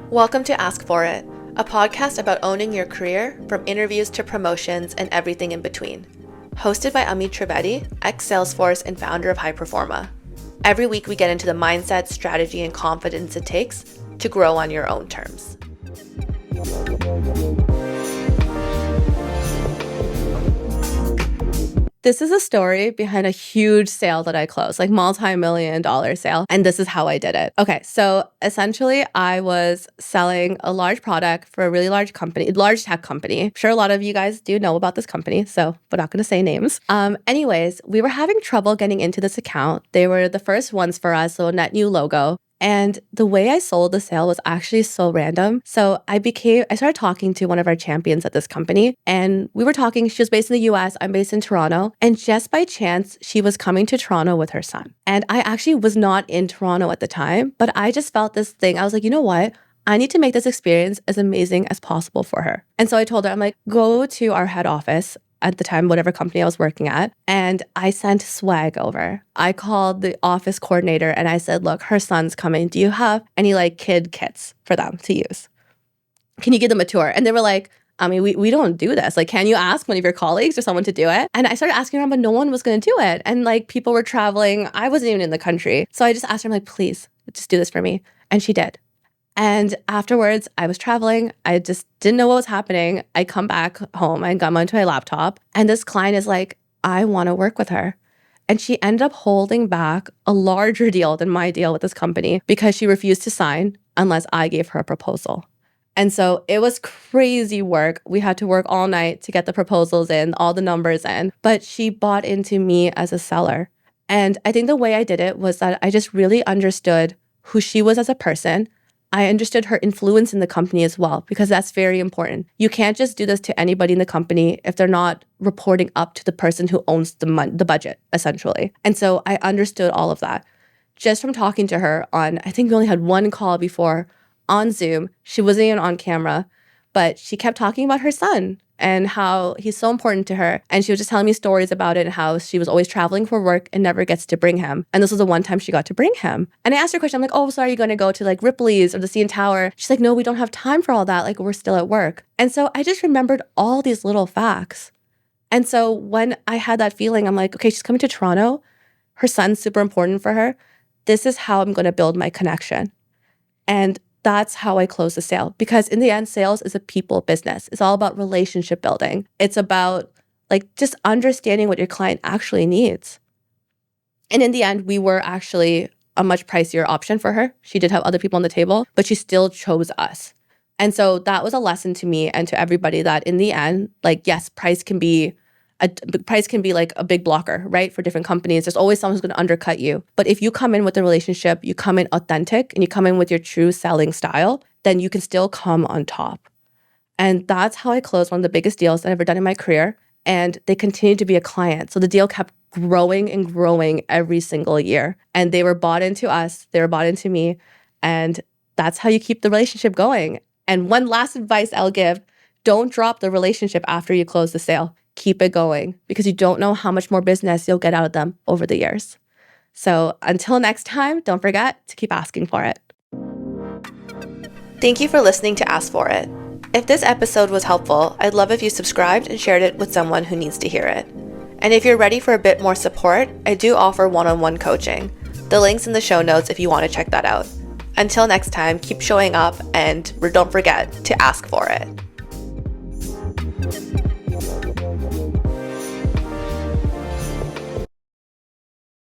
Welcome to Ask For It, a podcast about owning your career, from interviews to promotions and everything in between. Hosted by Amit Trivedi, ex-Salesforce and founder of High Performa. Every week we get into the mindset, strategy, and confidence it takes to grow on your own terms. This is a story behind a huge sale that I closed, like multi-million-dollar sale. And this is how I did it. Okay, so essentially I was selling a large product for a really large company, large tech company. I'm sure a lot of you guys do know about this company, so we're not gonna say names. Anyways, we were having trouble getting into this account. They were the first ones for us, so a net new logo. And the way I sold the sale was actually so random. So I started talking to one of our champions at this company, and we were talking. She was based in the US, I'm based in Toronto. And just by chance, she was coming to Toronto with her son. And I actually was not in Toronto at the time, but I just felt this thing. I was like, you know what? I need to make this experience as amazing as possible for her. And so I told her, I'm like, go to our head office at the time, whatever company I was working at. And I sent swag over. I called the office coordinator and I said, look, her son's coming. Do you have any kid kits for them to use? Can you give them a tour? And they were like, I mean, we don't do this. Can you ask one of your colleagues or someone to do it? And I started asking around, but no one was going to do it. And people were traveling. I wasn't even in the country. So I just asked her, I'm like, please, just do this for me. And she did. And afterwards, I was traveling. I just didn't know what was happening. I come back home. I got onto my laptop. And this client is like, I want to work with her. And she ended up holding back a larger deal than my deal with this company because she refused to sign unless I gave her a proposal. And so it was crazy work. We had to work all night to get the proposals in, all the numbers in. But she bought into me as a seller. And I think the way I did it was that I just really understood who she was as a person. I understood her influence in the company as well, because that's very important. You can't just do this to anybody in the company if they're not reporting up to the person who owns the budget, essentially. And so I understood all of that. Just from talking to her I think we only had one call before on Zoom. She wasn't even on camera, but she kept talking about her son and how he's so important to her. And she was just telling me stories about it and how she was always traveling for work and never gets to bring him. And this was the one time she got to bring him. And I asked her a question. I'm like, oh, so are you going to go to Ripley's or the CN Tower? She's like, no, we don't have time for all that. We're still at work. And so I just remembered all these little facts. And so when I had that feeling, I'm like, okay, she's coming to Toronto. Her son's super important for her. This is how I'm going to build my connection. And that's how I close the sale. Because in the end, sales is a people business. It's all about relationship building. It's about just understanding what your client actually needs. And in the end, we were actually a much pricier option for her. She did have other people on the table, but she still chose us. And so that was a lesson to me and to everybody that in the end, yes, price can be a big blocker, right? For different companies, there's always someone who's going to undercut you. But if you come in with the relationship, you come in authentic, and you come in with your true selling style, then you can still come on top. And that's how I closed one of the biggest deals that I've ever done in my career. And they continued to be a client. So the deal kept growing and growing every single year. And they were bought into us. They were bought into me. And that's how you keep the relationship going. And one last advice I'll give, don't drop the relationship after you close the sale. Keep it going, because you don't know how much more business you'll get out of them over the years. So until next time, don't forget to keep asking for it. Thank you for listening to Ask For It. If this episode was helpful, I'd love if you subscribed and shared it with someone who needs to hear it. And if you're ready for a bit more support, I do offer one-on-one coaching. The link's in the show notes if you want to check that out. Until next time, keep showing up and don't forget to ask for it.